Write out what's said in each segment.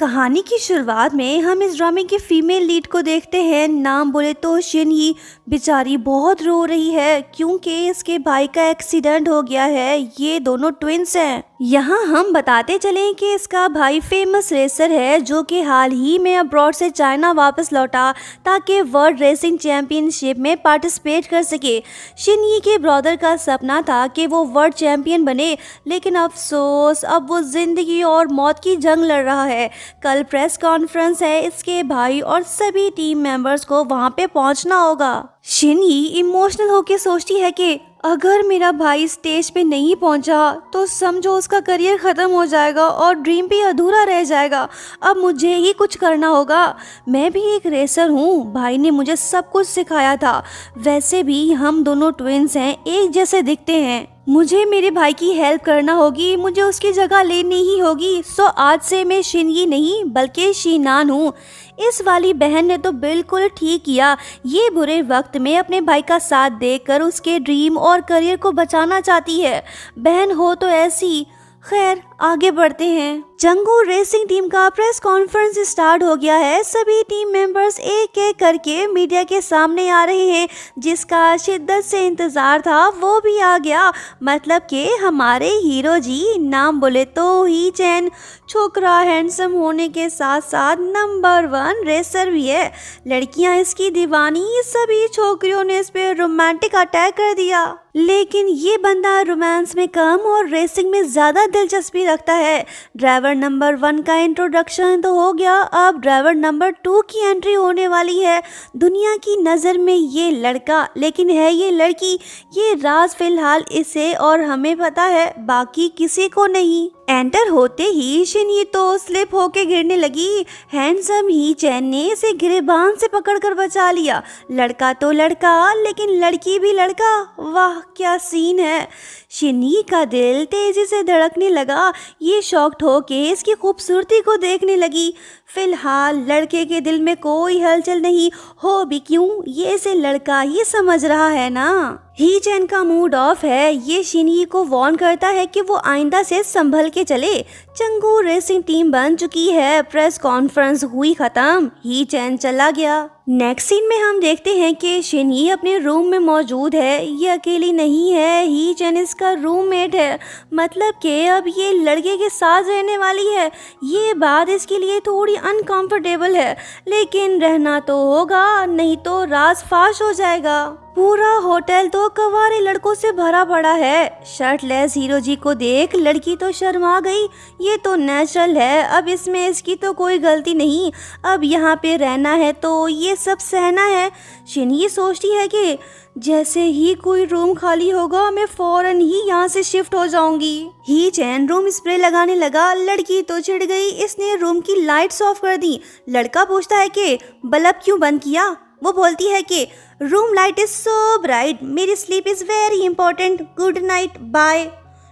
कहानी की शुरुआत में हम इस ड्रामे के फीमेल लीड को देखते हैं। नाम बोले तो शिनही। बेचारी बहुत रो रही है क्योंकि इसके भाई का एक्सीडेंट हो गया है। ये दोनों ट्विंस हैं। यहाँ हम बताते चलें कि इसका भाई फेमस रेसर है जो कि हाल ही में अब्रॉड से चाइना वापस लौटा ताकि वर्ल्ड रेसिंग चैंपियनशिप में पार्टिसिपेट कर सके। शिनही के ब्रदर का सपना था कि वो वर्ल्ड चैंपियन बने, लेकिन अफसोस अब वो जिंदगी और मौत की जंग लड़ रहा है। कल प्रेस कॉन्फ्रेंस है, इसके भाई और सभी टीम मेंबर्स को वहां पे पहुंचना होगा। शिनही इमोशनल होके सोचती है कि अगर मेरा भाई स्टेज पे नहीं पहुंचा तो समझो उसका करियर ख़त्म हो जाएगा और ड्रीम भी अधूरा रह जाएगा। अब मुझे ही कुछ करना होगा। मैं भी एक रेसर हूँ, भाई ने मुझे सब कुछ सिखाया था। वैसे भी हम दोनों ट्विंस हैं, एक जैसे दिखते हैं। मुझे मेरे भाई की हेल्प करना होगी, मुझे उसकी जगह लेनी ही होगी। सो आज से मैं शिनही नहीं बल्कि शीनान हूँ। इस वाली बहन ने तो बिल्कुल ठीक किया। ये बुरे वक्त में अपने भाई का साथ देकर उसके ड्रीम और करियर को बचाना चाहती है। बहन हो तो ऐसी। खैर आगे बढ़ते हैं। चंगू रेसिंग टीम का प्रेस कॉन्फ्रेंस स्टार्ट हो गया है। सभी टीम मेंबर्स एक एक करके मीडिया के सामने आ रहे हैं। जिसका शिद्दत से इंतजार था वो भी आ गया। मतलब कि हमारे हीरो जी। नाम बोले तो ही चैन। छोकरा हैंडसम होने के साथ साथ नंबर 1 रेसर भी है। लड़कियां इसकी दीवानी। सभी छोकरियों ने इस पे रोमांटिक अटैक कर दिया, लेकिन ये बंदा रोमांस में कम और रेसिंग में ज्यादा दिलचस्पी रखता है। ड्राइवर नंबर 1 का इंट्रोडक्शन तो हो गया, अब ड्राइवर नंबर 2 की एंट्री होने वाली है। दुनिया की नज़र में ये लड़का, लेकिन है ये लड़की। ये राज फिलहाल इसे और हमें पता है, बाकी किसी को नहीं। एंटर होते ही शिनही तो स्लिप होके गिरने लगी। हैंडसम ही चैन ने इसे गिरेबान से पकड़कर बचा लिया। लड़का तो लड़का, लेकिन लड़की भी लड़का। वाह क्या सीन है। शिनही का दिल तेजी से धड़कने लगा। ये शॉक्ड होके इसकी खूबसूरती को देखने लगी। फिलहाल लड़के के दिल में कोई हलचल नहीं हो भी क्यों, ये इसे लड़का ही समझ रहा है ना। ही चैन का मूड ऑफ है। ये शिनही को वार्न करता है कि वो आइंदा से संभल के चले। चंगू रेसिंग टीम बन चुकी है। प्रेस कॉन्फ्रेंस हुई खत्म। ही चैन चला गया। नेक्स्ट सीन में हम देखते हैं कि शिनही अपने रूम में मौजूद है। ये अकेली नहीं है, ही चैन इसका रूममेट है। मतलब कि अब ये लड़के के साथ रहने वाली है। ये बात इसके लिए थोड़ी अनकंफर्टेबल है, लेकिन रहना तो होगा, नहीं तो राज फाश हो जाएगा। पूरा होटल तो कवारे लड़कों से भरा पड़ा है। शर्टलेस हीरो जी को देख लड़की तो शर्मा गई। ये तो नेचुरल है, अब इसमें इसकी तो कोई गलती नहीं। अब यहाँ पे रहना है तो ये सब सहना है। शिनही सोचती है कि जैसे ही कोई रूम खाली होगा मैं फौरन ही यहाँ से शिफ्ट हो जाऊंगी। ही चैन रूम स्प्रे लगाने लगा। लड़की तो चिढ़ गई, इसने रूम की लाइट्स ऑफ कर दी। लड़का पूछता है कि बल्ब क्यों बंद किया। वो बोलती है कि room light is so bright, मेरी sleep is very important, good night, bye.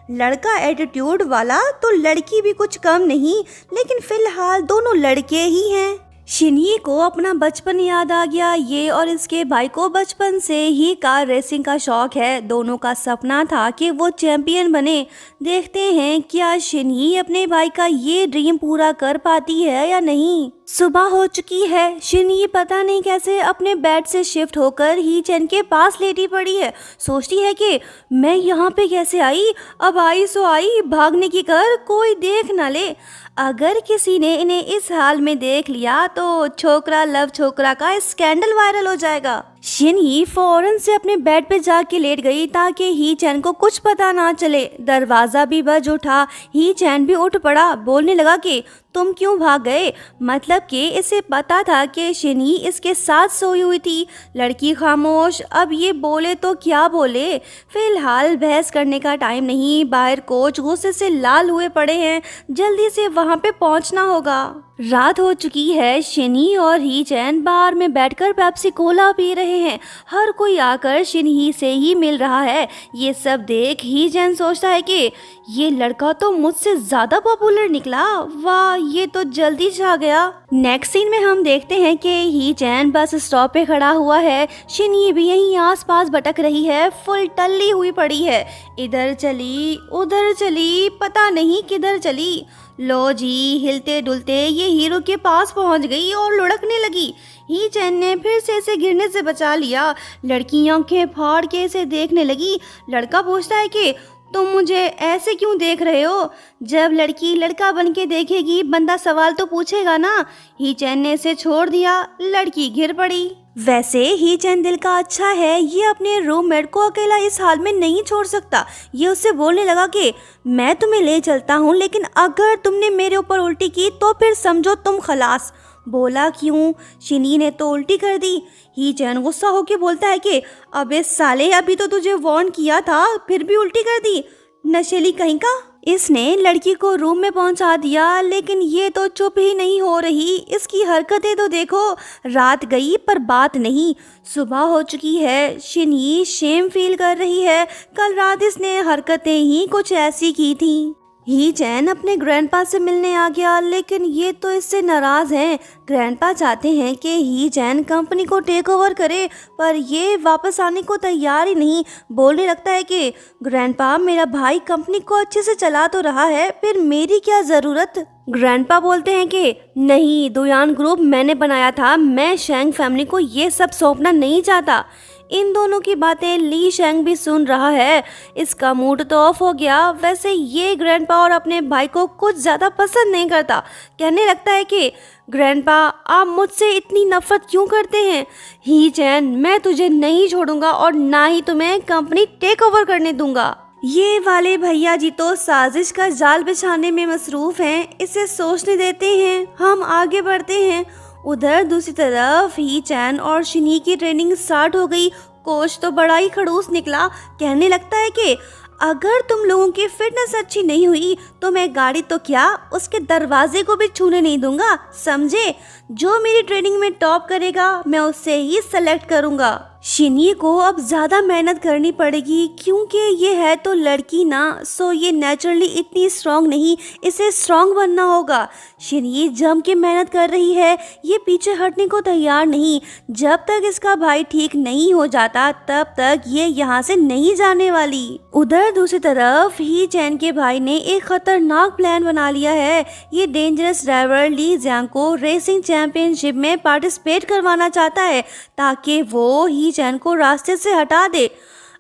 लड़का एटीट्यूड वाला तो लड़की भी कुछ कम नहीं, लेकिन फिलहाल दोनों लड़के ही हैं। शिनही को अपना बचपन याद आ गया। ये और इसके भाई को बचपन से ही कार रेसिंग का शौक है। दोनों का सपना था कि वो चैंपियन बने। देखते हैं क्या शिनही अपने भाई का ये ड्रीम पूरा कर पाती है या नहीं। सुबह हो चुकी है। शिनही पता नहीं कैसे अपने बेड से शिफ्ट होकर ही चैन के पास लेटी पड़ी है। सोचती है कि मैं यहाँ पे कैसे आई। अब आई सो आई, भागने की कर, कोई देख ना ले। अगर किसी ने इन्हें इस हाल में देख लिया तो छोकरा लव छोकरा का स्कैंडल वायरल हो जाएगा। शिनही फौरन से अपने बेड पे जाके लेट गई ताकि ही चैन को कुछ पता ना चले। दरवाजा भी बज उठा। ही चैन भी उठ पड़ा। बोलने लगा कि तुम क्यों भाग गए। मतलब कि इसे पता था कि शिनही इसके साथ सोई हुई थी। लड़की खामोश। अब ये बोले तो क्या बोले। फिलहाल बहस करने का टाइम नहीं। बाहर कोच गुस्से से लाल हुए पड़े हैं। जल्दी से वहां पे पहुंचना होगा। रात हो चुकी है। शिनही और ही चैन बार में बैठकर पेप्सी कोला पी रहे हैं। हर कोई आकर शिनही से ही मिल रहा है। ये सब देख ही चैन सोचता है कि ये लड़का तो मुझसे ज्यादा पॉपुलर निकला। वाह ये तो जल्दी छा गया। नेक्स्ट सीन में हम देखते हैं कि ही चैन बस स्टॉप पे खड़ा हुआ है। शिनही भी यहीं आसपास भटक रही है। फुल टल्ली हुई पड़ी है। इधर चली उधर चली, पता नहीं किधर चली। लो जी, हिलते डुलते ये हीरो के पास पहुंच गई और लुढ़कने लगी। ही चैन ने फिर से इसे गिरने से बचा लिया। लड़की आंखें फाड़ के इसे देखने लगी। लड़का पूछता है कि तुम मुझे ऐसे क्यों देख रहे हो? जब लड़की लड़का बन के देखेगी, बंदा सवाल तो पूछेगा ना। ही चैन ने इसे छोड़ दिया। लड़की गिर पड़ी। वैसे ही चैन दिल का अच्छा है, ये अपने रूममेट को अकेला इस हाल में नहीं छोड़ सकता। ये उससे बोलने लगा कि मैं तुम्हें ले चलता हूँ, लेकिन अगर तुमने मेरे ऊपर उल्टी की तो फिर समझो तुम खलास। बोला क्यों? शिनी ने तो उल्टी कर दी। ही चैन गुस्सा होके बोलता है कि अबे साले, अभी तो तुझे वार्न किया था, फिर भी उल्टी कर दी, नशेली कहीं का। इसने लड़की को रूम में पहुंचा दिया, लेकिन ये तो चुप ही नहीं हो रही। इसकी हरकतें तो देखो। रात गई पर बात नहीं। सुबह हो चुकी है। शिनी शेम फील कर रही है। कल रात इसने हरकतें ही कुछ ऐसी की थी। ही चैन अपने ग्रैंडपा से मिलने आ गया, लेकिन ये तो इससे नाराज़ हैं। ग्रैंडपा चाहते हैं कि ही चैन कंपनी को टेक ओवर करे, पर ये वापस आने को तैयार ही नहीं। बोलने लगता है कि ग्रैंडपा, मेरा भाई कंपनी को अच्छे से चला तो रहा है, फिर मेरी क्या ज़रूरत। ग्रैंडपा बोलते हैं कि नहीं, दुयान ग्रुप मैंने बनाया था, मैं शेंग फैमिली को ये सब सौंपना नहीं चाहता। इन दोनों की बातें ली शेंग भी सुन रहा है। इसका मूड तो ऑफ हो गया। वैसे ये ग्रैंडपा और अपने भाई को कुछ ज़्यादा पसंद नहीं करता। कहने लगता है कि ग्रैंडपा, आप मुझसे इतनी नफरत क्यों करते हैं? ही चैन, मैं तुझे नहीं छोड़ूंगा और ना ही तुम्हें कंपनी टेक ओवर करने दूंगा। ये वाले भैया जी तो साजिश का जाल बिछाने में मसरूफ हैं। इसे सोचने देते हैं, हम आगे बढ़ते हैं। उधर दूसरी तरफ ही चैन और शिनी की ट्रेनिंग स्टार्ट हो गई। कोच तो बड़ा ही खड़ूस निकला। कहने लगता है कि अगर तुम लोगों की फिटनेस अच्छी नहीं हुई तो मैं गाड़ी तो क्या, उसके दरवाजे को भी छूने नहीं दूंगा, समझे? जो मेरी ट्रेनिंग में टॉप करेगा मैं उससे ही सेलेक्ट करूंगा। शिनी को अब ज़्यादा मेहनत करनी पड़ेगी, क्योंकि ये है तो लड़की ना, सो ये नेचुरली इतनी स्ट्रांग नहीं, इसे स्ट्रांग बनना होगा। शिनी जम के मेहनत कर रही है। ये पीछे हटने को तैयार नहीं। जब तक इसका भाई ठीक नहीं हो जाता तब तक ये यहाँ से नहीं जाने वाली। उधर दूसरी तरफ ही चैन के भाई ने एक खतरनाक प्लान बना लिया है। ये डेंजरस ड्राइवर ली जियांग को रेसिंग चैंपियनशिप में पार्टिसिपेट करवाना चाहता है, ताकि वो ही चैन को रास्ते से हटा दे।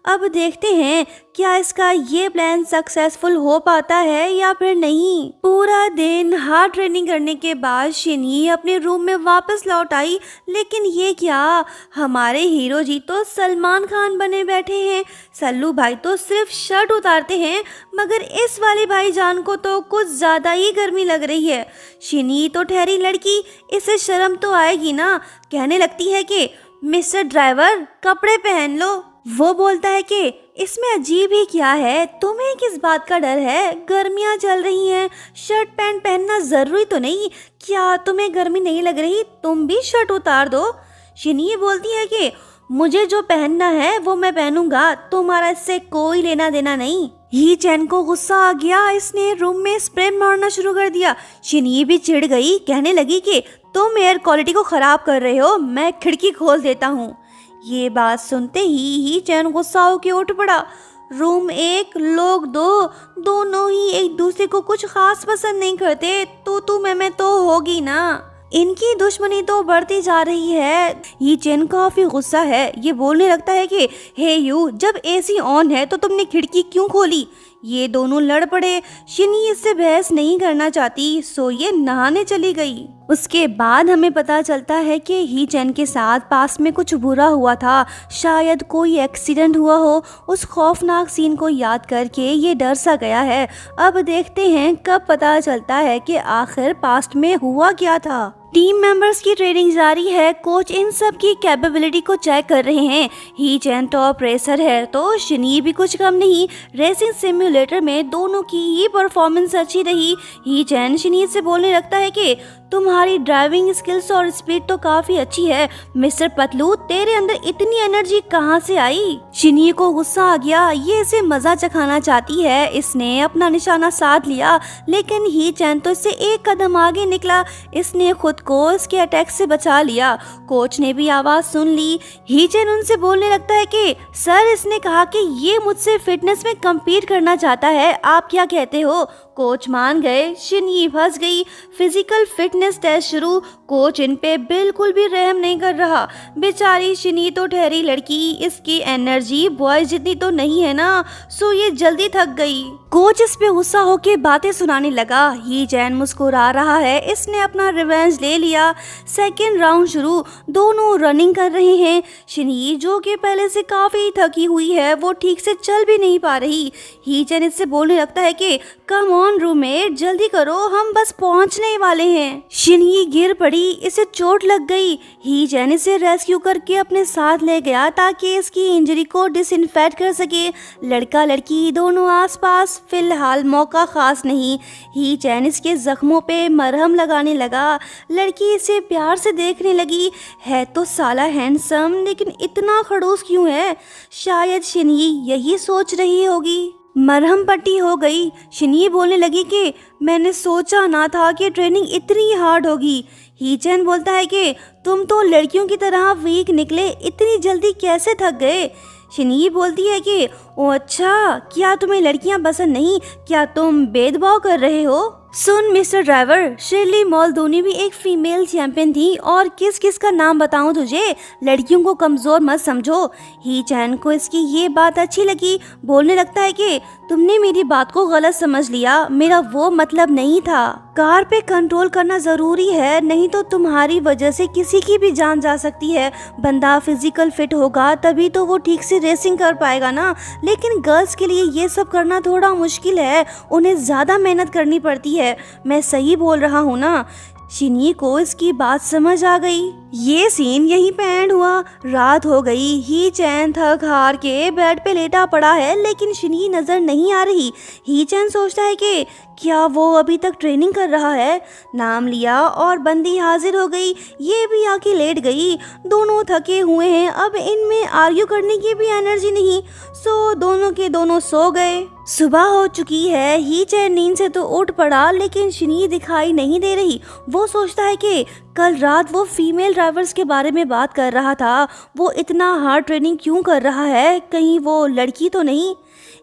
अब देखते हैं क्या इसका ये प्लान सक्सेसफुल हो पाता है या फिर नहीं। पूरा दिन हार्ड ट्रेनिंग करने के बाद शिनी अपने रूम में वापस लौट आई, लेकिन ये क्या, हमारे हीरो जी तो सलमान खान बने बैठे हैं। सल्लू भाई तो सिर्फ शर्ट उतारते हैं, मगर इस वाले भाईजान को तो कुछ ज़्यादा ही गर्मी लग रही है। शिनी तो ठहरी लड़की, इसे शर्म तो आएगी ना। कहने लगती है कि मिस्टर ड्राइवर, कपड़े पहन लो। वो बोलता है कि इसमें अजीब ही क्या है, तुम्हें किस बात का डर है? गर्मियाँ चल रही हैं, शर्ट पैंट पहनना ज़रूरी तो नहीं। क्या तुम्हें गर्मी नहीं लग रही? तुम भी शर्ट उतार दो। शिनी बोलती है कि मुझे जो पहनना है वो मैं पहनूंगा, तुम्हारा इससे कोई लेना देना नहीं। ही चैन को गुस्सा आ गया। इसने रूम में स्प्रे मारना शुरू कर दिया। शिनी भी चिढ़ गई। कहने लगी कि तुम एयर क्वालिटी को ख़राब कर रहे हो, मैं खिड़की खोल देता हूँ। ये बात सुनते ही चैन गुस्सा होकर उठ पड़ा। रूम एक, लोग दो, दोनों ही एक दूसरे को कुछ खास पसंद नहीं करते। तू मैं तो होगी ना। इनकी दुश्मनी तो बढ़ती जा रही है। ये चैन काफी गुस्सा है। ये बोलने लगता है कि हे यू, जब एसी ऑन है तो तुमने खिड़की क्यों खोली? ये दोनों लड़ पड़े। शिनी इससे बहस नहीं करना चाहती, सो ये नहाने चली गई। उसके बाद हमें पता चलता है कि ही चैन के साथ पास में कुछ बुरा हुआ था। शायद कोई एक्सीडेंट हुआ हो। उस खौफनाक सीन को याद करके ये डर सा गया है। अब देखते हैं कब पता चलता है कि आखिर पास्ट में हुआ क्या था। टीम मेंबर्स की ट्रेनिंग जारी है। कोच इन सब की कैपेबिलिटी को चेक कर रहे हैं। ही चैन टॉप रेसर है तो शिनी भी कुछ कम नहीं। रेसिंग सिम्युलेटर में दोनों की ही परफॉर्मेंस अच्छी रही। ही चैन शिनी से बोलने लगता है कि तुम्हारी ड्राइविंग स्किल्स और स्पीड तो काफी अच्छी है। मिस्टर पतलू, तेरे अंदर इतनी एनर्जी कहाँ से आई? शिनी को गुस्सा आ गया। ये इसे मजा चखाना चाहती है। इसने अपना निशाना साध लिया, लेकिन ही चैन तो इससे एक कदम आगे निकला। इसने खुद को इसके अटैक से बचा लिया। कोच ने भी आवाज सुन ली। ही चैन उनसे बोलने लगता है कि सर, इसने कहा कि ये मुझसे फिटनेस में कम्पीट करना चाहता है, आप क्या कहते हो? कोच मान गए। शिनई फंस गई। फिजिकल फिटनेस टेस्ट शुरू। कोच इन पे बिल्कुल भी रहम नहीं कर रहा। बेचारी शिनई तो ठहरी लड़की, इसकी एनर्जी बॉयज जितनी तो नहीं है ना, सो ये जल्दी थक गई। कोच इस पे गुस्सा होके बातें सुनाने लगा। ही जैन मुस्कुरा रहा है, इसने अपना रिवेंज ले लिया। सेकेंड राउंड शुरू। दोनों रनिंग कर रहे हैं। शिनई जो कि पहले से काफी थकी हुई है, वो ठीक से चल भी नहीं पा रही। ही जैन इससे बोलने लगता है कि कम ऑन रूममेट, जल्दी करो, हम बस पहुंचने वाले हैं। शिनई गिर पड़ी, इसे चोट लग गई। ही जैन इसे रेस्क्यू करके अपने साथ ले गया ताकि इसकी इंजरी को डिसइंफेक्ट कर सके। लड़का लड़की दोनों आसपास, फिलहाल मौका खास नहीं। ही जैन इसके जख्मों पे मरहम लगाने लगा। लड़की इसे प्यार से देखने लगी। है तो साला हैंडसम, लेकिन इतना खड़ूस क्यों है? शायद शिनई यही सोच रही होगी। मरहम पट्टी हो गई। शिनई बोलने लगी कि मैंने सोचा ना था कि ट्रेनिंग इतनी हार्ड होगी। ही चैन बोलता है कि तुम तो लड़कियों की तरह वीक निकले, इतनी जल्दी कैसे थक गए? शिनई बोलती है कि ओ अच्छा, क्या तुम्हें लड़कियां पसंद नहीं? क्या तुम भेदभाव कर रहे हो? सुन मिस्टर ड्राइवर, शिरली मॉल्डोनी भी एक फीमेल चैंपियन थी, और किस किस का नाम बताऊं तुझे? लड़कियों को कमजोर मत समझो। ही चैन को इसकी ये बात अच्छी लगी। बोलने लगता है कि तुमने मेरी बात को गलत समझ लिया, मेरा वो मतलब नहीं था। कार पे कंट्रोल करना जरूरी है, नहीं तो तुम्हारी वजह से किसी की भी जान जा सकती है। बंदा फिजिकल फिट होगा तभी तो वो ठीक से रेसिंग कर पाएगा ना। लेकिन गर्ल्स के लिए ये सब करना थोड़ा मुश्किल है, उन्हें ज्यादा मेहनत करनी पड़ती है। मैं सही बोल रहा हूँ ना? शिनई को इसकी बात समझ आ गई। ये सीन यहीं पे एंड हुआ। रात हो गई। ही चैन थक हार के बेड पे लेटा पड़ा है, लेकिन शिनई नजर नहीं आ रही। ही चैन सोचता है कि क्या वो अभी तक ट्रेनिंग कर रहा है? नाम लिया और बंदी हाजिर हो गई। ये भी आके लेट गई। दोनों थके हुए हैं, अब इनमें आर्ग्यू करने की भी एनर्जी नहीं, सो दोनों के दोनों सो गए। सुबह हो चुकी है। ही चैन नींद से तो उठ पड़ा, लेकिन शिनई दिखाई नहीं दे रही। वो सोचता है कि कल रात वो फीमेल ड्राइवर्स के बारे में बात कर रहा था, वो इतना हार्ड ट्रेनिंग क्यों कर रहा है? कहीं वो लड़की तो नहीं?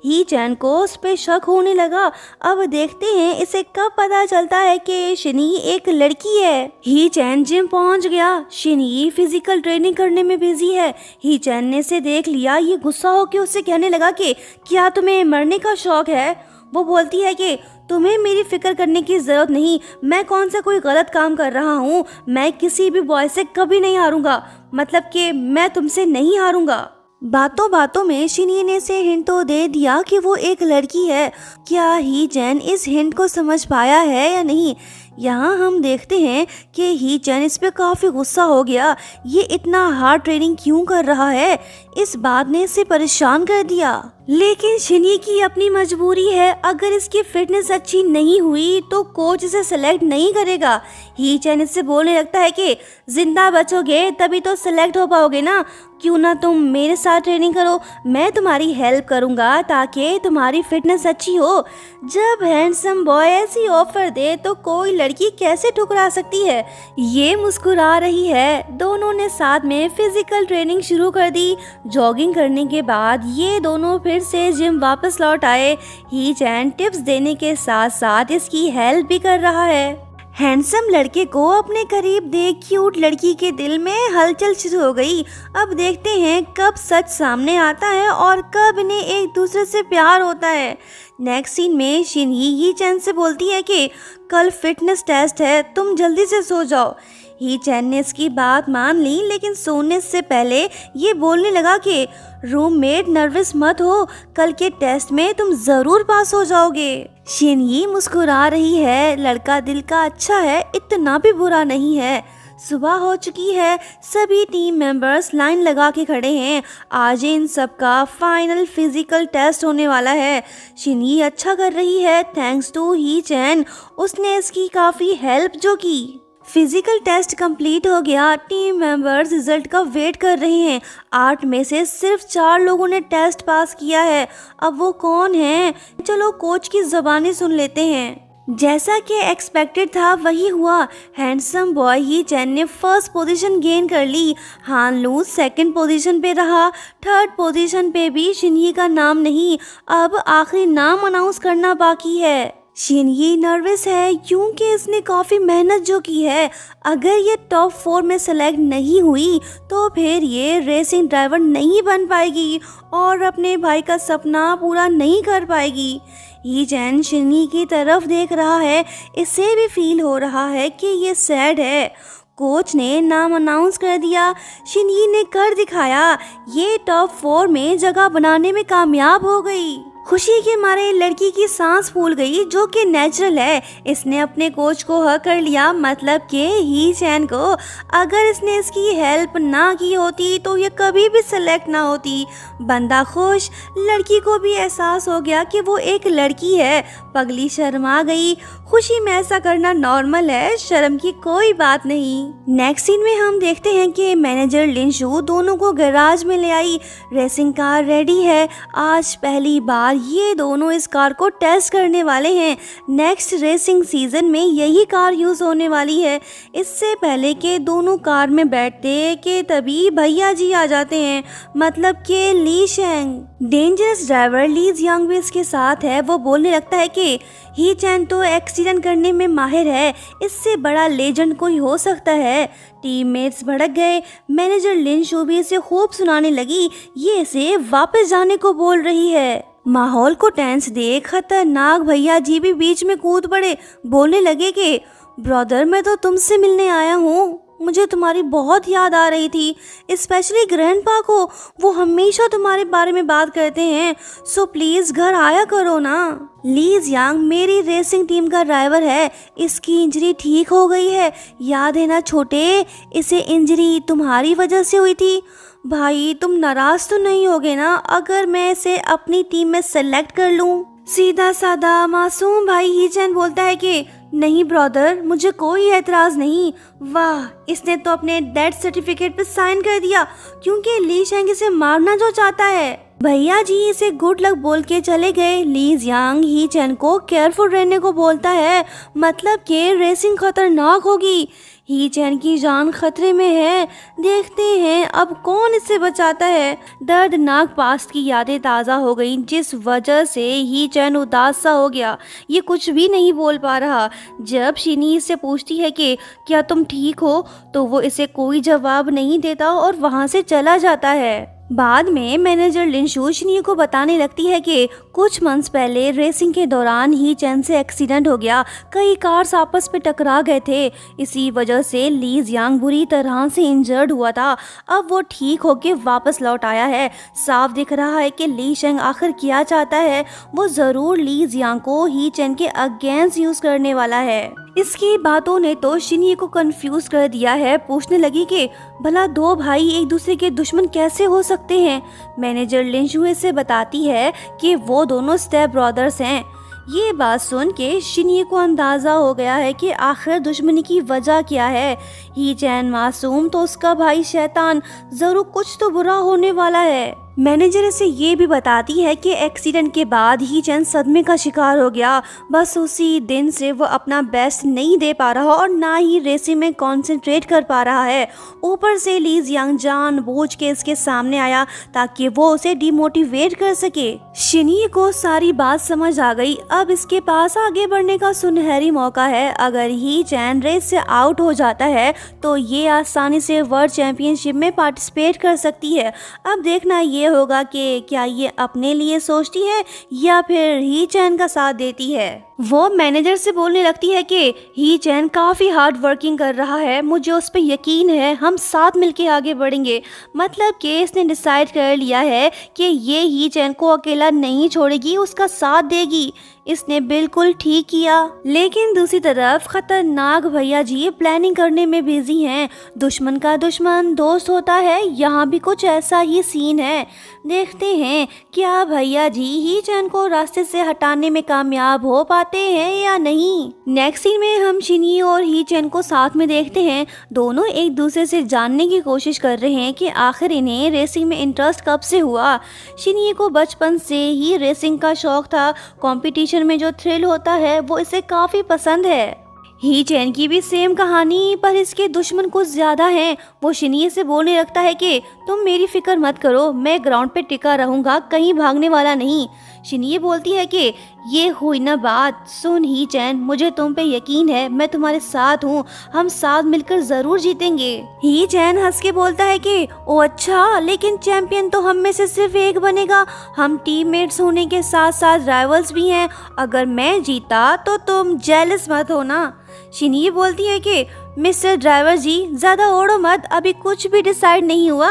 ही चैन को उस पे शक होने लगा। अब देखते हैं इसे कब पता चलता है कि शिनई एक लड़की है। ही चैन जिम पहुंच गया। शिनई फिजिकल ट्रेनिंग करने में बिजी है। ही चैन ने इसे देख लिया। ये गुस्सा होकर उससे कहने लगा कि क्या तुम्हें मरने का शौक है? वो बोलती है कि तुम्हें मेरी फिक्र करने की जरूरत नहीं, मैं कौन सा कोई गलत काम कर रहा हूँ? मैं किसी भी बॉय से कभी नहीं हारूंगा, मतलब कि मैं तुमसे नहीं हारूंगा। बातों बातों में शिनई ने से हिंट तो दे दिया कि वो एक लड़की है। क्या ही चैन इस हिंट को समझ पाया है या नहीं? यहाँ हम देखते हैं कि ही चैन इस पे काफ़ी गुस्सा हो गया। ये इतना हार्ड ट्रेनिंग क्यों कर रहा है? इस बात ने इसे परेशान कर दिया। लेकिन शिनई की अपनी मजबूरी है, अगर इसकी फिटनेस अच्छी नहीं हुई तो कोच इसे सेलेक्ट नहीं करेगा। ही चैन इससे बोलने लगता है कि जिंदा बचोगे तभी तो सेलेक्ट हो पाओगे ना, क्यों ना तुम मेरे साथ ट्रेनिंग करो, मैं तुम्हारी हेल्प करूंगा ताकि तुम्हारी फिटनेस अच्छी हो। जब हैंडसम बॉय ऐसी ऑफर दे तो कोई लड़की कैसे ठुकरा सकती है? ये मुस्कुरा रही है। दोनों ने साथ में फिजिकल ट्रेनिंग शुरू कर दी। जॉगिंग करने के बाद ये दोनों फिर से जिम वापस लौट आए। ही चैन टिप्स देने के साथ साथ इसकी हेल्प भी कर रहा है। हैंडसम लड़के को अपने करीब देख क्यूट लड़की के दिल में हलचल शुरू हो गई। अब देखते हैं कब सच सामने आता है और कब इन्हें एक दूसरे से प्यार होता है। नेक्स्ट सीन में शिनई ही चैन से बोलती है कि कल फिटनेस टेस्ट है, तुम जल्दी से सो जाओ। ही चैन ने इसकी बात मान ली, लेकिन सोने से पहले ये बोलने लगा कि रूममेट नर्वस मत हो, कल के टेस्ट में तुम जरूर पास हो जाओगे। शिनई मुस्कुरा रही है। लड़का दिल का अच्छा है, इतना भी बुरा नहीं है। सुबह हो चुकी है। सभी टीम मेंबर्स लाइन लगा के खड़े हैं। आज इन सबका फाइनल फिजिकल टेस्ट होने वाला है। शिनई अच्छा कर रही है थैंक्स टू ही चैन, उसने इसकी काफ़ी हेल्प जो की। फिजिकल टेस्ट कंप्लीट हो गया। टीम मेंबर्स रिजल्ट का वेट कर रहे हैं। 8 में से सिर्फ 4 लोगों ने टेस्ट पास किया है। अब वो कौन है? चलो कोच की ज़बानी सुन लेते हैं। जैसा कि एक्सपेक्टेड था वही हुआ। हैंडसम बॉय ही चैन ने फर्स्ट पोजीशन गेन कर ली। हान लू सेकंड पोजीशन पे रहा। थर्ड पोजीशन पे भी शिनई का नाम नहीं। अब आखिरी नाम अनाउंस करना बाकी है। शिनये नर्वस है क्योंकि इसने काफ़ी मेहनत जो की है। अगर ये टॉप 4 में सेलेक्ट नहीं हुई तो फिर ये रेसिंग ड्राइवर नहीं बन पाएगी और अपने भाई का सपना पूरा नहीं कर पाएगी। ही चैन शिनये की तरफ देख रहा है, इसे भी फील हो रहा है कि ये सैड है। कोच ने नाम अनाउंस कर दिया, शिनये ने कर दिखाया, ये टॉप 4 में जगह बनाने में कामयाब हो गई। खुशी के मारे लड़की की सांस फूल गई, जो कि नेचुरल है। इसने अपने कोच को हक कर लिया, मतलब कि ही चैन को अगर इसने इसकी हेल्प ना की होती तो ये कभी भी सेलेक्ट ना होती। बंदा खुश, लड़की को भी एहसास हो गया कि वो एक लड़की है। पगली शर्मा गई। खुशी में ऐसा करना नॉर्मल है, शर्म की कोई बात नहीं। नेक्स्ट सीन में हम देखते हैं कि मैनेजर लिनशु दोनों को गैराज में ले आई। रेसिंग कार रेडी है। आज पहली बार ये दोनों इस कार को टेस्ट करने वाले हैं। नेक्स्ट रेसिंग सीजन में यही कार यूज होने वाली है। इससे पहले के दोनों कार में बैठते कि तभी भैया जी आ जाते हैं, मतलब कि ली शेंग। डेंजरस ड्राइवर ली जियांग भी इसके साथ है। वो बोलने लगता है कि ही चैन तो एक्सीडेंट करने में माहिर है, इससे बड़ा लेजेंड कोई हो सकता है। टीममेट्स भड़क गए। मैनेजर लिनशु भी इसे खूब सुनाने लगी, ये इसे वापस जाने को बोल रही है। माहौल को टेंस देख खतरनाक भैया जी भी बीच में कूद पड़े। बोलने लगे कि ब्रदर, मैं तो तुमसे मिलने आया हूँ, मुझे तुम्हारी बहुत याद आ रही थी, स्पेशली ग्रैंडपा को। वो हमेशा तुम्हारे बारे में बात करते हैं, सो प्लीज घर आया करो ना। ली जियांग मेरी रेसिंग टीम का ड्राइवर है, इसकी इंजरी ठीक हो गई है, याद है ना छोटे, इसे इंजरी तुम्हारी वजह से हुई थी। भाई तुम नाराज तो नहीं होगे ना अगर मैं इसे अपनी टीम में सेलेक्ट कर लूं? सीधा साधा मासूम भाई ही चैन बोलता है कि नहीं ब्रदर, मुझे कोई एतराज नहीं। वाह, इसने तो अपने डेथ सर्टिफिकेट पे साइन कर दिया क्योंकि ली शेंग इसे मारना जो चाहता है। भैया जी इसे गुड लक बोल के चले गए। ली जियांग ही चैन को केयरफुल रहने को बोलता है, मतलब कि रेसिंग खतरनाक होगी। ही चैन की जान खतरे में है। देखते हैं अब कौन इससे बचाता है। दर्दनाक पास्ट की यादें ताज़ा हो गई, जिस वजह से ही चैन उदास सा हो गया। ये कुछ भी नहीं बोल पा रहा। जब शिनी इससे पूछती है कि क्या तुम ठीक हो, तो वो इसे कोई जवाब नहीं देता और वहाँ से चला जाता है। बाद में मैनेजर लिनशु शिनी को बताने लगती है कि कुछ मंथ्स पहले रेसिंग के दौरान ही चैन से एक्सीडेंट हो गया। कई कार्स आपस में टकरा गए थे, इसी वजह से ली जियांग बुरी तरह से इंजर्ड हुआ था। अब वो ठीक होके वापस लौट आया है। साफ दिख रहा है कि ली शेंग आखिर क्या चाहता है। वो ज़रूर ली जियांग को ही चैन के अगेंस्ट यूज़ करने वाला है। इसकी बातों ने तो शिनी को कंफ्यूज कर दिया है। पूछने लगी कि भला दो भाई एक दूसरे के दुश्मन कैसे हो सकते हैं। मैनेजर लिनशु से बताती है कि वो दोनों स्टेप ब्रदर्स हैं। ये बात सुन के शिनी को अंदाज़ा हो गया है कि आखिर दुश्मनी की वजह क्या है। ही चैन मासूम तो उसका भाई शैतान, ज़रूर कुछ तो बुरा होने वाला है। मैनेजर इसे ये भी बताती है कि एक्सीडेंट के बाद ही चैन सदमे का शिकार हो गया। बस उसी दिन से वो अपना बेस्ट नहीं दे पा रहा और ना ही रेसिंग में कंसंट्रेट कर पा रहा है। ऊपर से ली जियांग जानबूझ के इसके सामने आया ताकि वो उसे डिमोटिवेट कर सके। शिनी को सारी बात समझ आ गई। अब इसके पास आगे बढ़ने का सुनहरी मौका है। अगर ही चैन रेस से आउट हो जाता है तो ये आसानी से वर्ल्ड चैंपियनशिप में पार्टिसिपेट कर सकती है। अब देखना ये होगा कि क्या ये अपने लिए सोचती है या फिर ही चैन का साथ देती है। वो मैनेजर से बोलने लगती है कि ही चैन काफ़ी हार्ड वर्किंग कर रहा है, मुझे उस पर यकीन है, हम साथ मिलके आगे बढ़ेंगे। मतलब कि इसने डिसाइड कर लिया है कि ये ही चैन को अकेला नहीं छोड़ेगी, उसका साथ देगी। इसने बिल्कुल ठीक किया। लेकिन दूसरी तरफ खतरनाक भैया जी प्लानिंग करने में बिजी हैं। दुश्मन का दुश्मन दोस्त होता है, यहाँ भी कुछ ऐसा ही सीन है। देखते हैं क्या भैया जी ही चैन को रास्ते से हटाने में कामयाब हो पाते हैं या नहीं। नेक्स्ट सीन में हम शिनी और ही चैन को साथ में देखते हैं। दोनों एक दूसरे से जानने की कोशिश कर रहे हैं कि आखिर इन्हें रेसिंग में इंटरेस्ट कब से हुआ। शिनी को बचपन से ही रेसिंग का शौक था। कंपटीशन में जो थ्रिल होता है वो इसे काफी पसंद है। ही चैन की भी सेम कहानी, पर इसके दुश्मन कुछ ज्यादा हैं। वो शिनी से बोलने लगता है कि तुम मेरी फिक्र मत करो, मैं ग्राउंड पे टिका रहूंगा, कहीं भागने वाला नहीं। शिनये बोलती है कि ये हुई ना बात, सुन ही चैन, मुझे तुम पे यकीन है, मैं तुम्हारे साथ हूँ, हम साथ मिलकर जरूर जीतेंगे। ही चैन हंस के बोलता है कि ओ अच्छा, लेकिन चैंपियन तो हम में से सिर्फ एक बनेगा, हम टीममेट्स होने के साथ साथ राइवल्स भी हैं, अगर मैं जीता तो तुम जेलस मत हो ना। शिनये बोलती है कि मिस्टर ड्राइवर जी, ज़्यादा ओढ़ो मत, अभी कुछ भी डिसाइड नहीं हुआ।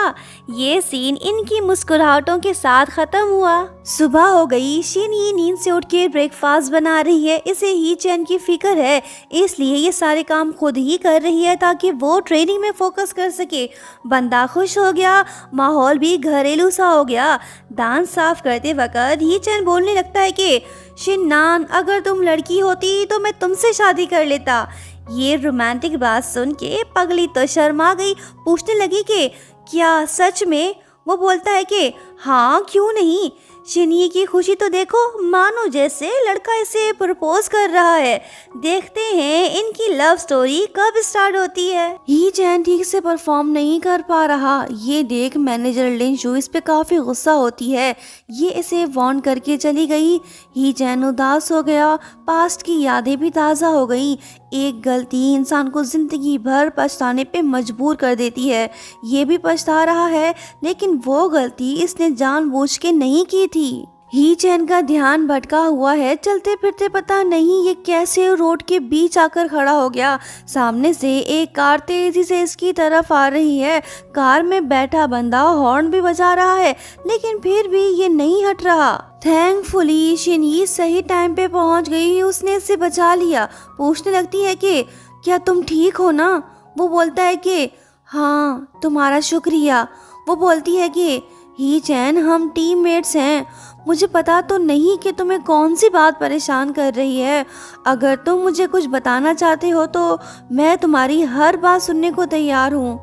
ये सीन इनकी मुस्कुराहटों के साथ ख़त्म हुआ। सुबह हो गई, शिनये नींद से उठ के ब्रेकफास्ट बना रही है। इसे ही चैन की फिक्र है, इसलिए ये सारे काम खुद ही कर रही है ताकि वो ट्रेनिंग में फोकस कर सके। बंदा खुश हो गया, माहौल भी घरेलू सा हो गया। दांत साफ करते वक्त ही चैन बोलने लगता है कि शिन्नान, अगर तुम लड़की होती तो मैं तुमसे शादी कर लेता। ये रोमांटिक बात सुन के पगली तो शर्मा गई, पूछने लगी कि क्या सच में? वो बोलता है कि हाँ, क्यों नहीं। शिनये की खुशी तो देखो, मानो जैसे लड़का इसे प्रपोज कर रहा है। देखते हैं इनकी लव स्टोरी कब स्टार्ट होती है। ही चैन ठीक से परफॉर्म नहीं कर पा रहा, ये देख मैनेजर लिंशू इस पे काफी गुस्सा होती है। ये इसे वार्न करके चली गई। ही चैन उदास हो गया, पास्ट की यादें भी ताज़ा हो गई। एक गलती इंसान को जिंदगी भर पछताने पे मजबूर कर देती है। ये भी पछता रहा है, लेकिन वो गलती इसने जानबूझ के नहीं की थी। ही चैन का ध्यान भटका हुआ है, चलते फिरते पता नहीं ये कैसे रोड के बीच आकर खड़ा हो गया। सामने से एक कार तेजी से इसकी तरफ आ रही है। कार में बैठा बंदा हॉर्न भी बजा रहा है, लेकिन फिर भी ये नहीं हट रहा। थैंकफुली शिनये सही टाइम पे पहुंच गई, उसने इसे बचा लिया। पूछने लगती है कि क्या तुम ठीक हो ना? वो बोलता है कि हाँ, तुम्हारा शुक्रिया। वो बोलती है कि ही चैन, हम टीममेट्स हैं, मुझे पता तो नहीं कि तुम्हें कौन सी बात परेशान कर रही है। अगर तुम मुझे कुछ बताना चाहते हो तो मैं तुम्हारी हर बात सुनने को तैयार हूँ।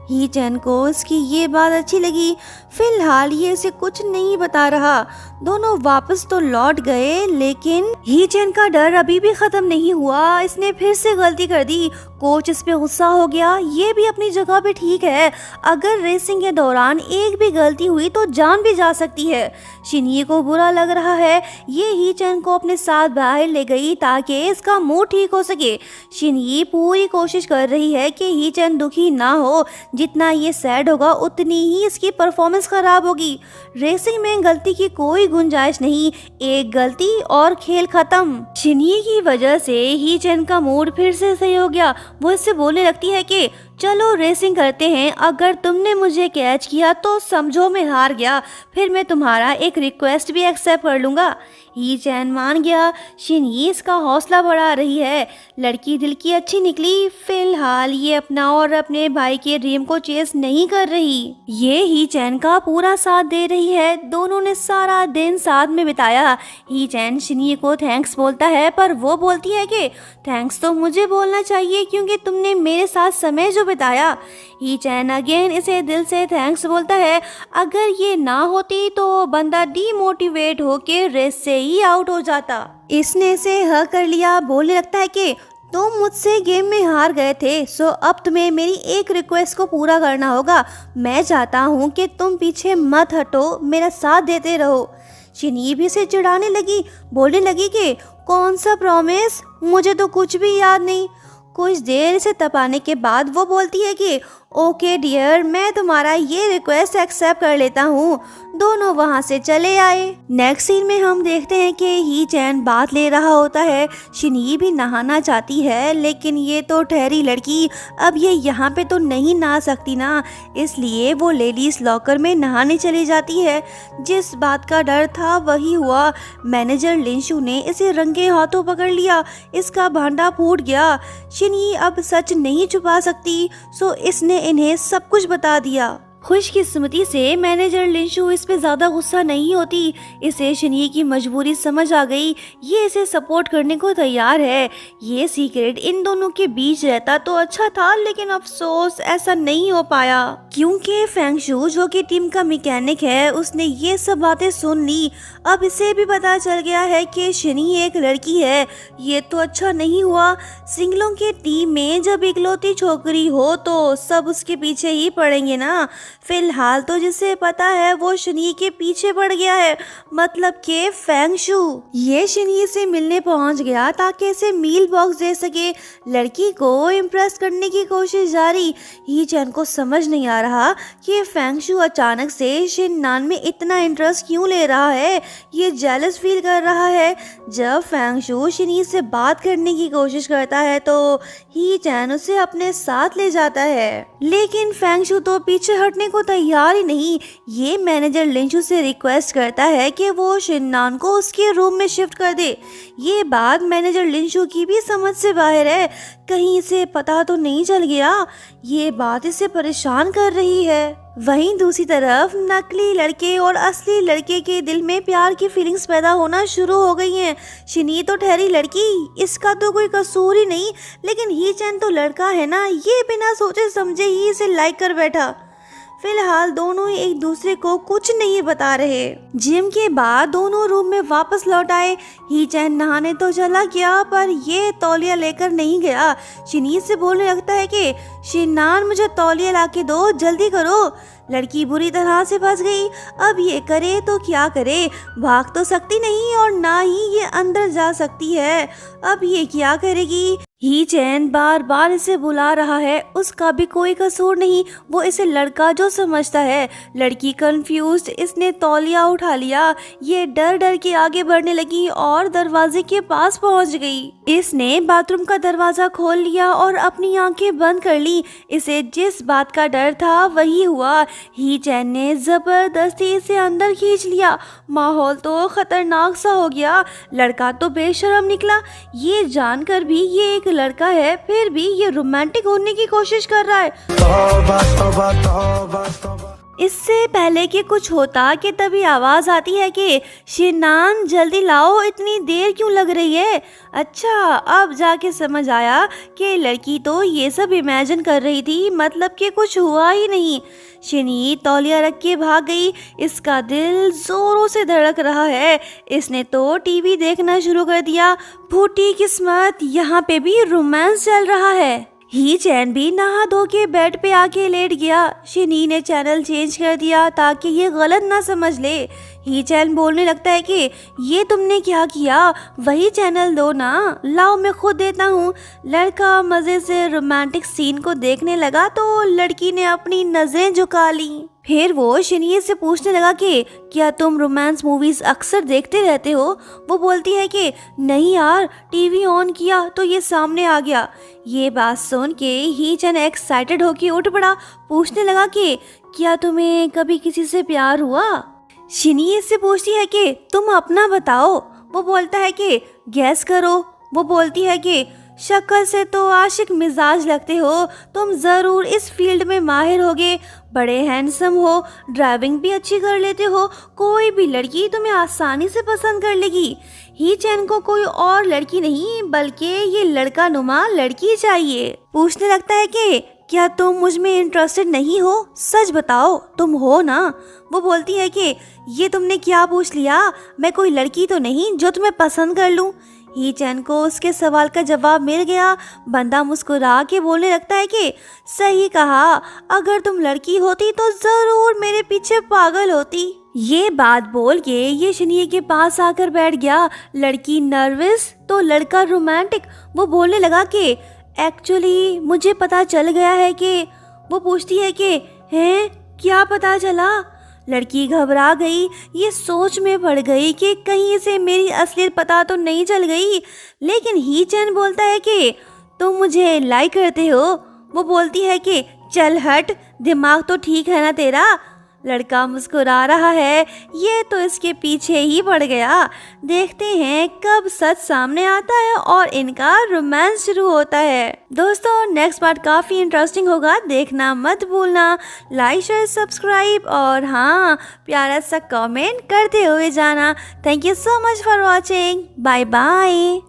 ही चैन को इसकी ये बात अच्छी लगी। फिलहाल ये इसे कुछ नहीं बता रहा। दोनों वापस तो लौट गए, लेकिन ही चैन का डर अभी भी खत्म नहीं हुआ। इसने फिर से गलती कर दी। कोच इस पे गुस्सा हो गया। ये भी अपनी जगह पे ठीक है, अगर रेसिंग के दौरान एक भी गलती हुई तो जान भी जा सकती है। शिनये को बुरा लग रहा है। ये ही चैन को अपने साथ बाहर ले गई ताकि इसका मूड ठीक हो सके। शिनये पूरी कोशिश कर रही है कि ही चैन दुखी ना हो। जितना ये सैड होगा उतनी ही इसकी परफॉर्मेंस खराब होगी। रेसिंग में गलती की कोई गुंजाइश नहीं, एक गलती और खेल खत्म। शिनये की वजह से ही चैन का मूड फिर से सही हो गया। वो इससे बोलने लगती है कि चलो रेसिंग करते हैं, अगर तुमने मुझे कैच किया तो समझो मैं हार गया, फिर मैं तुम्हारा एक रिक्वेस्ट भी एक्सेप्ट कर लूँगा। ही चैन मान गया। शिनये इसका हौसला बढ़ा रही है। लड़की दिल की अच्छी निकली। फिलहाल ये अपना और अपने भाई के ड्रीम को चेस नहीं कर रही, ये ही चैन का पूरा साथ दे रही है। दोनों ने सारा दिन साथ में बिताया। ही चैन शिनये को थैंक्स बोलता है, पर वो बोलती है कि थैंक्स तो मुझे बोलना चाहिए क्योंकि तुमने मेरे साथ समय जो बिताया। ही चैन अगेन इसे दिल से थैंक्स बोलता है। अगर ये ना होती तो बंदा डीमोटिवेट होके रेस से ही आउट हो जाता। इसने इसे हक कर लिया। बोलने लगता है कि तुम मुझसे गेम में हार गए थे, सो अब तुम्हें मेरी एक रिक्वेस्ट को पूरा करना होगा। मैं चाहता हूँ कि तुम पीछे मत हटो, मेरा साथ देते रहो। शिनये भी इसे चिढ़ाने लगी। बोलने लगी कि कौन सा प्रॉमिस, मुझे तो कुछ भी याद नहीं। कुछ देर इसे तपाने के बाद वो बोलती है कि ओके डियर, मैं तुम्हारा ये रिक्वेस्ट एक्सेप्ट कर लेता हूँ। दोनों वहाँ से चले आए। नेक्स्ट सीन में हम देखते हैं कि ही चैन बात ले रहा होता है। शिनये भी नहाना चाहती है, लेकिन ये तो ठहरी लड़की, अब ये यहाँ पे तो नहीं नहा सकती ना, इसलिए वो लेडीज लॉकर में नहाने चली जाती है। जिस बात का डर था वही हुआ। मैनेजर लिंशू ने इसे रंगे हाथों पकड़ लिया। इसका भांडा फूट गया। शिनये अब सच नहीं छुपा सकती, सो इसने इन्हें सब कुछ बता दिया। खुशकिस्मती से मैनेजर लिंशू इस पे ज़्यादा गुस्सा नहीं होती। इसे शिनये की मजबूरी समझ आ गई। ये इसे सपोर्ट करने को तैयार है। ये सीक्रेट इन दोनों के बीच रहता तो अच्छा था, लेकिन अफसोस ऐसा नहीं हो पाया क्योंकि फेंगशू जो कि टीम का मैकेनिक है, उसने ये सब बातें सुन ली। अब इसे भी पता चल गया है कि शिनये एक लड़की है। ये तो अच्छा नहीं हुआ। सिंगलों के टीम में जब इकलौती छोकरी हो तो सब उसके पीछे ही पड़ेंगे ना। फिलहाल तो जिसे पता है वो शिनही के पीछे पड़ गया है, मतलब के फेंगशु। ये शिनही से मिलने पहुंच गया ताकि इसे मील बॉक्स दे सके। लड़की को इम्प्रेस करने की कोशिश जारी। ही चैन को समझ नहीं आ रहा कि फेंगशु अचानक से शिननान में इतना इंटरेस्ट क्यों ले रहा है। ये जेलस फील कर रहा है। जब फेंगशु शिनही से बात करने की कोशिश करता है तो ही चैन उसे अपने साथ ले जाता है, लेकिन फेंगशु तो पीछे हटने को तैयार ही नहीं। ये मैनेजर लिंशु से रिक्वेस्ट करता है कि वो शिननान को उसके रूम में शिफ्ट कर दे। ये बात मैनेजर लिंशु की भी समझ से बाहर है। कहीं इसे पता तो नहीं चल गया। ये बात इसे परेशान कर रही है। वहीं दूसरी तरफ नकली लड़के और असली लड़के के दिल में प्यार की फीलिंग्स पैदा होना शुरू हो गई हैं। शिनी तो ठहरी लड़की, इसका तो कोई कसूर ही नहीं, लेकिन ही चैन तो लड़का है ना, ये बिना सोचे समझे ही इसे लाइक कर बैठा। फिलहाल दोनों ही एक दूसरे को कुछ नहीं बता रहे। जिम के बाद दोनों रूम में वापस लौट आए। ही चैन नहाने तो चला गया पर ये तौलिया लेकर नहीं गया। शिनी से बोलने लगता है कि शिनान मुझे तौलिया लाके दो, जल्दी करो। लड़की बुरी तरह से फंस गई। अब ये करे तो क्या करे, भाग तो सकती नहीं और ना ही ये अंदर जा सकती है। अब ये क्या करेगी। ही चैन बार बार इसे बुला रहा है, उसका भी कोई कसूर नहीं, वो इसे लड़का जो समझता है। लड़की कंफ्यूज्ड, इसने तौलिया उठा लिया। ये डर डर के आगे बढ़ने लगी और दरवाजे के पास पहुंच गई। इसने बाथरूम का दरवाजा खोल लिया और अपनी आंखें बंद कर ली। इसे जिस बात का डर था वही हुआ। ही चैन ने जबरदस्ती इसे अंदर खींच लिया। माहौल तो खतरनाक सा हो गया। लड़का तो बेशर्म निकला। ये जानकर भी ये एक लड़का है, फिर भी ये रोमांटिक होने की कोशिश कर रहा है। तौबा, तौबा, तौबा, तौबा। इससे पहले कि कुछ होता कि तभी आवाज आती है कि शिनान जल्दी लाओ, इतनी देर क्यों लग रही है। अच्छा, अब जाके समझ आया कि लड़की तो ये सब इमेजिन कर रही थी, मतलब कि कुछ हुआ ही नहीं। शिनी तौलिया रख के भाग गई। इसका दिल जोरों से धड़क रहा है। इसने तो टीवी देखना शुरू कर दिया। फूटी किस्मत, यहाँ पे भी रोमांस चल रहा है। ही चैन भी नहा धो के बेड पे आके लेट गया। शिनी ने चैनल चेंज कर दिया ताकि ये गलत ना समझ ले। ही चैन बोलने लगता है कि ये तुमने क्या किया, वही चैनल दो ना, लाओ मैं खुद देता हूँ। लड़का मजे से रोमांटिक सीन को देखने लगा तो लड़की ने अपनी नजरें झुका ली। फिर वो शिनी से पूछने लगा कि क्या तुम रोमांस मूवीज अक्सर देखते रहते हो। वो बोलती है कि नहीं यार, टीवी ऑन किया तो ये सामने आ गया। ये बात सुन के ही चैन एक्साइटेड होके उठ पड़ा। पूछने लगा कि क्या तुम्हें कभी किसी से प्यार हुआ। शिनी इससे पूछती है कि तुम अपना बताओ। वो बोलता है कि गैस करो। वो बोलती है कि शक्ल से तो आशिक मिजाज लगते हो, तुम ज़रूर इस फील्ड में माहिर होगे, बड़े हैंडसम हो, ड्राइविंग भी अच्छी कर लेते हो, कोई भी लड़की तुम्हें आसानी से पसंद कर लेगी। ही चैन को कोई और लड़की नहीं बल्कि ये लड़का नुमा लड़की चाहिए। पूछने लगता है कि क्या तुम मुझ में इंटरेस्टेड नहीं हो, सच बताओ तुम हो ना। वो बोलती है कि ये तुमने क्या पूछ लिया, मैं कोई लड़की तो नहीं जो तुम्हें पसंद कर लूं। ही चैन को उसके सवाल का जवाब मिल गया। बंदा मुस्कुरा के बोलने लगता है कि सही कहा, अगर तुम लड़की होती तो जरूर मेरे पीछे पागल होती। ये बात बोल के ये शिनी के पास आकर बैठ गया। लड़की नर्वस तो लड़का रोमांटिक। वो बोलने लगा कि एक्चुअली मुझे पता चल गया है कि। वो पूछती है कि हैं क्या पता चला। लड़की घबरा गई। ये सोच में पड़ गई कि कहीं इसे मेरी असलियत पता तो नहीं चल गई। लेकिन ही चैन बोलता है कि तुम मुझे लाइक करते हो। वो बोलती है कि चल हट, दिमाग तो ठीक है ना तेरा। लड़का मुस्कुरा रहा है। ये तो इसके पीछे ही पड़ गया। देखते हैं कब सच सामने आता है और इनका रोमांस शुरू होता है। दोस्तों नेक्स्ट पार्ट काफ़ी इंटरेस्टिंग होगा, देखना मत भूलना। लाइक शेयर सब्सक्राइब और हाँ प्यारा सा कमेंट करते हुए जाना। Thank you so much for watching. Bye bye.